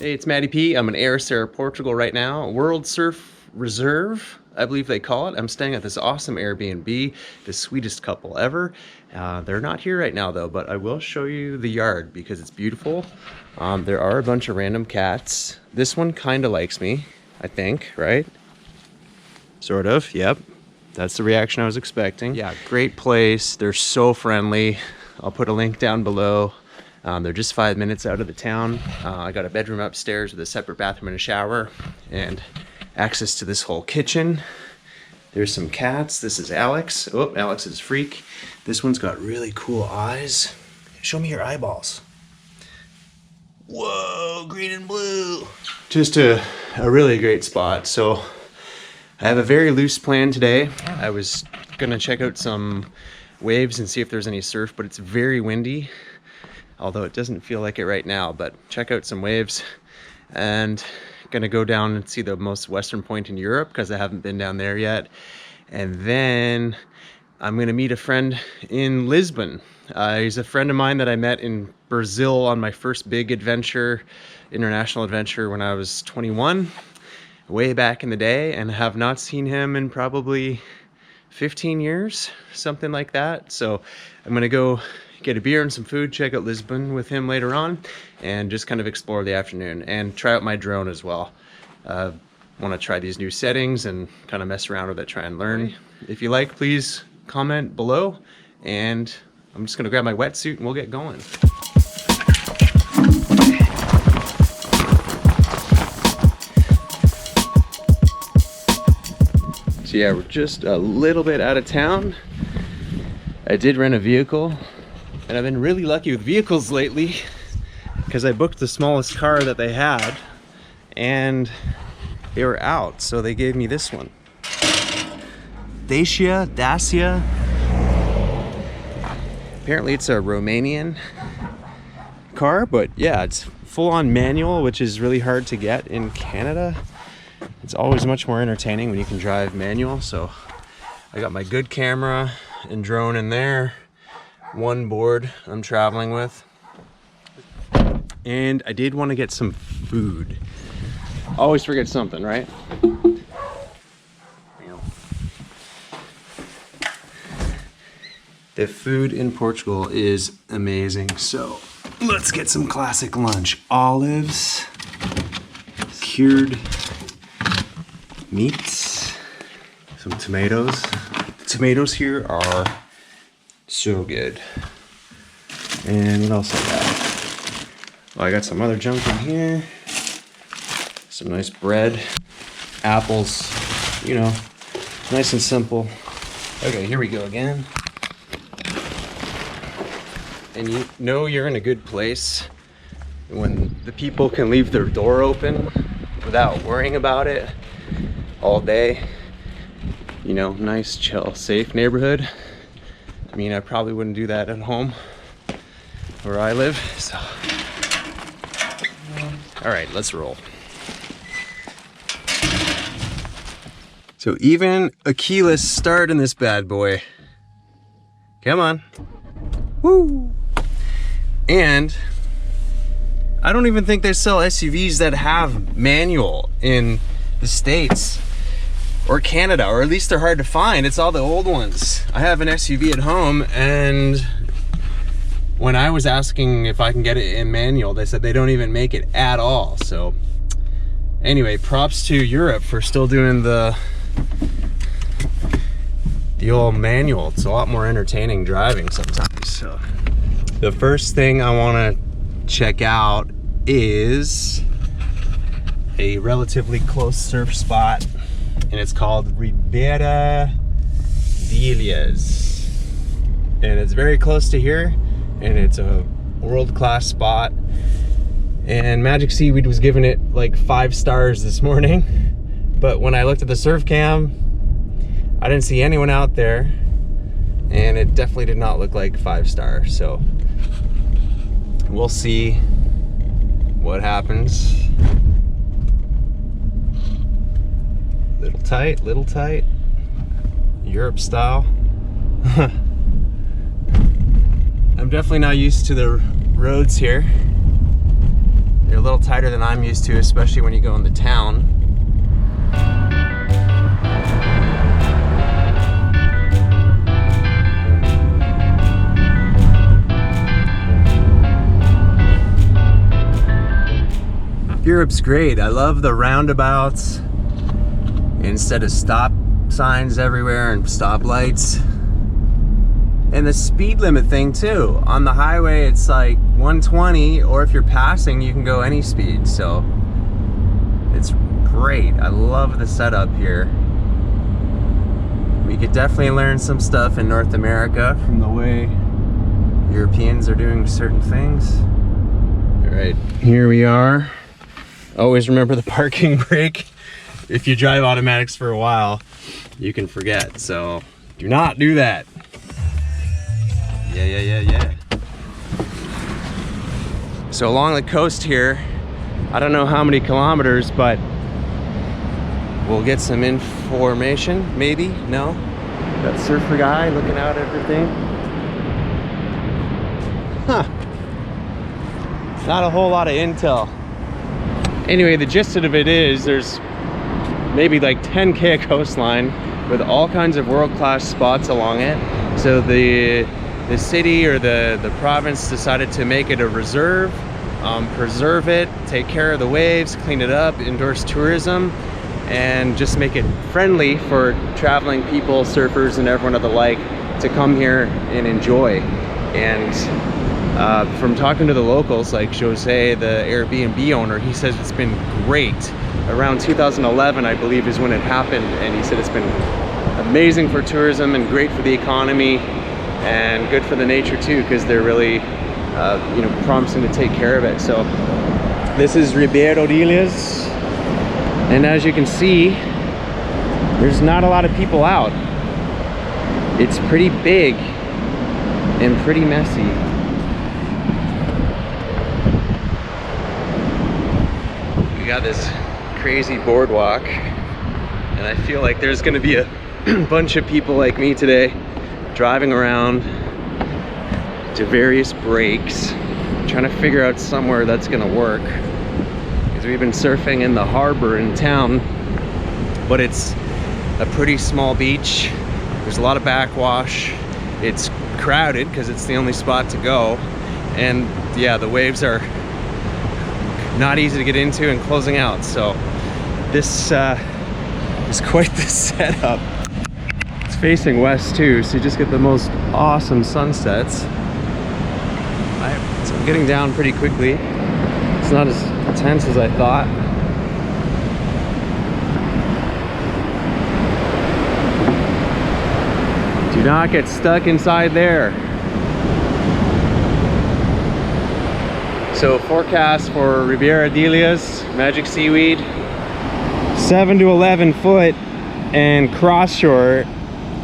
Hey, it's Matty P. I'm in Ericeira, Portugal right now. World Surf Reserve, I believe they call it. I'm staying at this awesome Airbnb, the sweetest couple ever. They're not here right now though, but I will show you the yard because it's beautiful. There are a bunch of random cats. This one kind of likes me, I think, right? Sort of, yep. That's the reaction I was expecting. Yeah, great place. They're so friendly. I'll put a link down below. They're just 5 minutes out of the town. I got a bedroom upstairs with a separate bathroom and a shower and access to this whole kitchen. There's some cats. This is Alex. Oh, Alex is a freak. This one's got really cool eyes. Show me your eyeballs. Whoa, green and blue. Just a really great spot. So I have a very loose plan today. I was gonna check out some waves and see if there's any surf, but it's very windy. Although it doesn't feel like it right now, but check out some waves and gonna go down and see the most western point in Europe because I haven't been down there yet. And then I'm gonna meet a friend in Lisbon. He's a friend of mine that I met in Brazil on my first big adventure, international adventure when I was 21, way back in the day, and have not seen him in probably 15 years, something like that. So I'm gonna go get a beer and some food, check out Lisbon with him later on, and just kind of explore the afternoon and try out my drone as well. Want to try these new settings and kind of mess around with it, try and learn. If you like, please comment below, and I'm just gonna grab my wetsuit and we'll get going. So yeah, we're just a little bit out of town. I did rent a vehicle. And I've been really lucky with vehicles lately because I booked the smallest car that they had and they were out, so they gave me this one. Dacia. Apparently it's a Romanian car, but yeah, it's full-on manual, which is really hard to get in Canada. It's always much more entertaining when you can drive manual, so I got my good camera and drone in there. One board I'm traveling with, and I did want to get some food. Always forget something, right? The food in Portugal is amazing, so let's get some classic lunch. Olives, cured meats, some tomatoes. The tomatoes here are so good. And what else I got? Well, I got some other junk in here. Some nice bread, apples, you know, nice and simple. Okay, here we go again. And you know you're in a good place when the people can leave their door open without worrying about it all day. You know, nice, chill, safe neighborhood. I mean, I probably wouldn't do that at home where I live, so. All right, let's roll. So even a keyless start in this bad boy. Come on. Woo! And I don't even think they sell SUVs that have manual in the States or Canada, or at least they're hard to find. It's all the old ones. I have an SUV at home, and when I was asking if I can get it in manual, they said they don't even make it at all. So anyway, props to Europe for still doing the old manual. It's a lot more entertaining driving sometimes. So the first thing I want to check out is a relatively close surf spot, and it's called Ribeiro D'Ilhas, and it's very close to here, and it's a world-class spot. And Magic Seaweed was giving it like 5 stars this morning, but when I looked at the surf cam, I didn't see anyone out there, and it definitely did not look like 5 stars. So we'll see what happens. Little tight, Europe style. I'm definitely not used to the roads here. They're a little tighter than I'm used to, especially when you go into town. Europe's great. I love the roundabouts instead of stop signs everywhere and stoplights. And the speed limit thing too. On the highway it's like 120, or if you're passing you can go any speed, so it's great. I love the setup here. We could definitely learn some stuff in North America from the way Europeans are doing certain things. All right, here we are. Always remember the parking brake. If you drive automatics for a while, you can forget, so do not do that. Yeah. So along the coast here, I don't know how many kilometers, but we'll get some information, maybe, no? That surfer guy looking out at everything. Huh. Not a whole lot of intel. Anyway, the gist of it is there's maybe like 10K of coastline with all kinds of world-class spots along it. So the city or the province decided to make it a reserve, preserve it, take care of the waves, clean it up, endorse tourism, and just make it friendly for traveling people, surfers, and everyone of the like to come here and enjoy. And from talking to the locals, like Jose, the Airbnb owner, he says it's been great. Around 2011, I believe, is when it happened, and he said it's been amazing for tourism and great for the economy and good for the nature too, because they're really, you know, promising to take care of it. So this is Ribeiro D'Ilhas, and as you can see, there's not a lot of people out. It's pretty big and pretty messy. We got this crazy boardwalk, and I feel like there's gonna be a bunch of people like me today driving around to various breaks, trying to figure out somewhere that's gonna work, because we've been surfing in the harbor in town, but it's a pretty small beach. There's a lot of backwash. It's crowded because it's the only spot to go, and yeah, the waves are not easy to get into and closing out. So this is quite the setup. It's facing west too, so you just get the most awesome sunsets. It's getting down pretty quickly. It's not as intense as I thought. Do not get stuck inside there. So forecast for Ribeiro D'Ilhas, magic seaweed, 7 to 11 foot, and cross shore,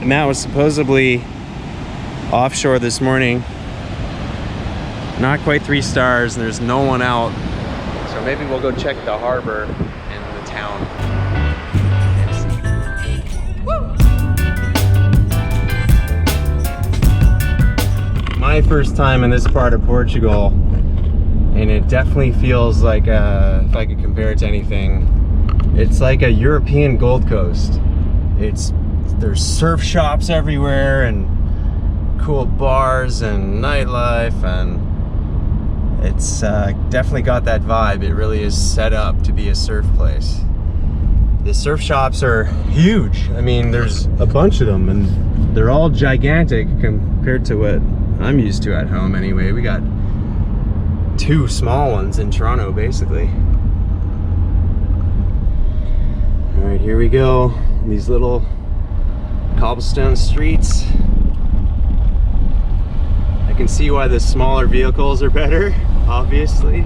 and that was supposedly offshore this morning. Not quite 3 stars, and there's no one out. So maybe we'll go check the harbor and the town. My first time in this part of Portugal, and it definitely feels like, if I could compare it to anything, it's like a European Gold Coast. There's surf shops everywhere and cool bars and nightlife, and it's definitely got that vibe. It really is set up to be a surf place. The surf shops are huge. I mean, there's a bunch of them, and they're all gigantic compared to what I'm used to at home anyway. We got 2 small ones in Toronto, basically. All right, here we go. These little cobblestone streets. I can see why the smaller vehicles are better, obviously.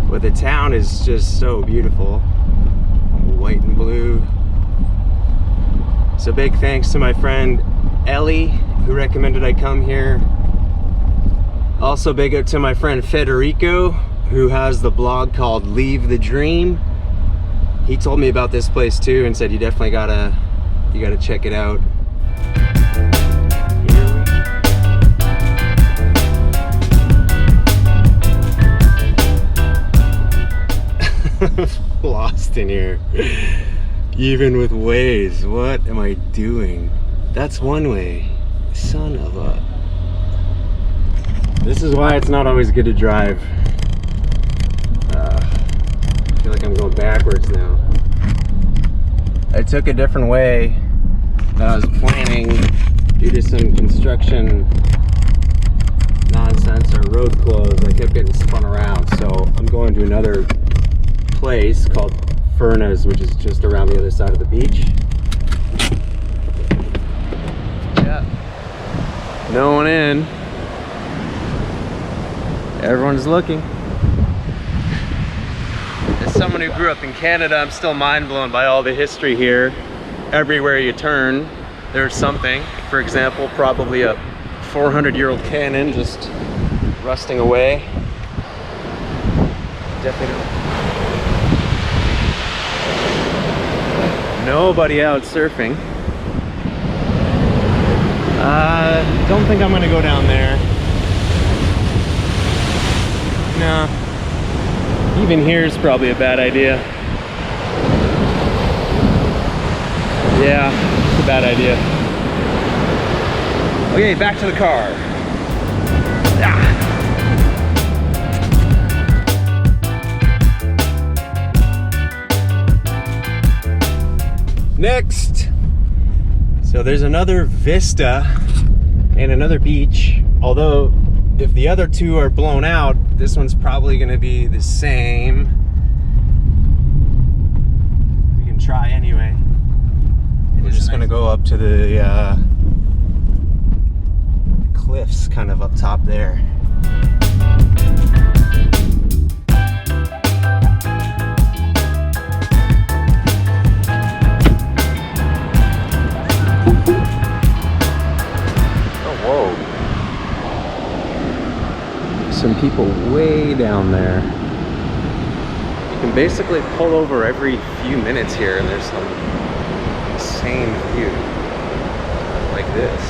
But the town is just so beautiful. White and blue. So big thanks to my friend Ellie, who recommended I come here. Also big up to my friend Federico, who has the blog called Leave the Dream. He told me about this place too and said you definitely gotta check it out. Lost in here. Even with Waze, what am I doing? That's one way. Son of a... This is why it's not always good to drive. I feel like I'm going backwards now. I took a different way than I was planning due to some construction nonsense or road closed. I kept getting spun around, so I'm going to another place called Furnace, which is just around the other side of the beach. Yeah. No one in. Everyone's looking. As someone who grew up in Canada, I'm still mind blown by all the history here. Everywhere you turn, there's something. For example, probably a 400-year-old cannon just rusting away. Definitely nobody out surfing. Don't think I'm gonna go down there. No. Even here is probably a bad idea. Yeah, it's a bad idea. Okay, back to the car. Ah. Next. So there's another vista and another beach. Although, if the other two are blown out, this one's probably gonna be the same. We can try anyway. We're just gonna go up to the cliffs kind of up top there. Some people way down there. You can basically pull over every few minutes here and there's some insane view like this.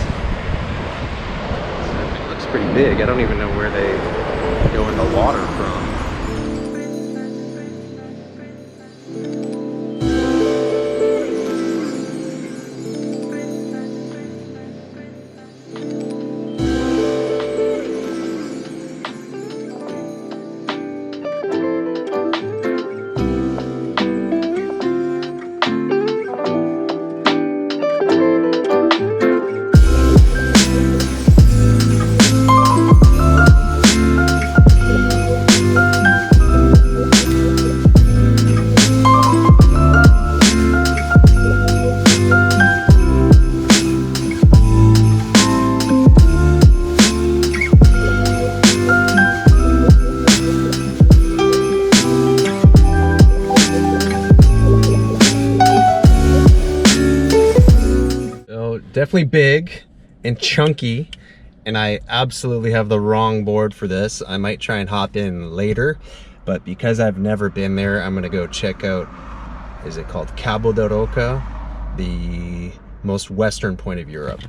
So it looks pretty big. I don't even know where they go in the water from. Definitely big and chunky, and I absolutely have the wrong board for this. I might try and hop in later, but because I've never been there, I'm gonna go check out, is it called Cabo de Roca, the most western point of Europe.